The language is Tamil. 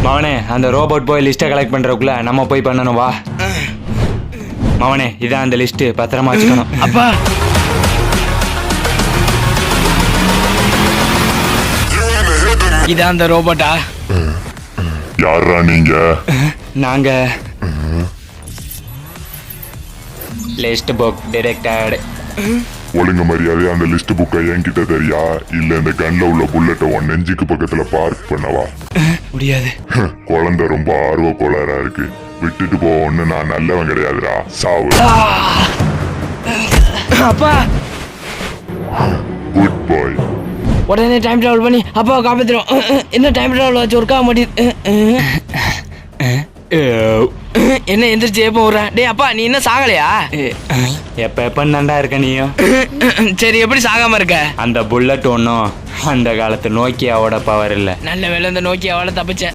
மவனே அந்த ரோபோட் போய் லிஸ்ட்டை கலெக்ட் பண்றதுக்குள்ள நம்ம போய் பண்ணணும் வா. மவனே இதான் அந்த லிஸ்ட், பத்திரமா வச்சுக்கணும். அப்பா இதான் அந்த ரோபோட்டா? யாரா நீங்க? நாங்க லிஸ்ட் புக் டிரெக்டட். ஒழுங்கு மரியாதை அந்த லிஸ்ட் புக்கை என்கிட்ட தெரியா இல்ல இந்த கன்ல உள்ள புல்லட்டை உன் நெஞ்சுக்கு பக்கத்துல பார்க் பண்ணவா? முடியாது. குழந்தை ரொம்ப ஆர்வ கோளாறா இருக்கு, விட்டுட்டு போன்னு நான் நல்லவன் கிடையாதுடா, சாவு. அப்பா குட் பாய். உடனே டைம் டிராவல் பண்ணி அப்பாவை காப்பாத்திரும். என்ன டைம் டிராவல் வச்சு ஒர்க் ஆக மாட்டேது. என்ன எந்திரிச்சு எப்போ விடுறேன்? டேய் அப்பா நீ என்ன சாகலையா? எப்ப எப்ப நண்டா இருக்க நீயும்? சரி எப்படி சாகாம இருக்க? அந்த புல்லட் ஒன்றும் அந்த காலத்து நோக்கியாவோட பவர் இல்லை. நல்ல வேலை இந்த நோக்கியாவால தப்பிச்சேன்.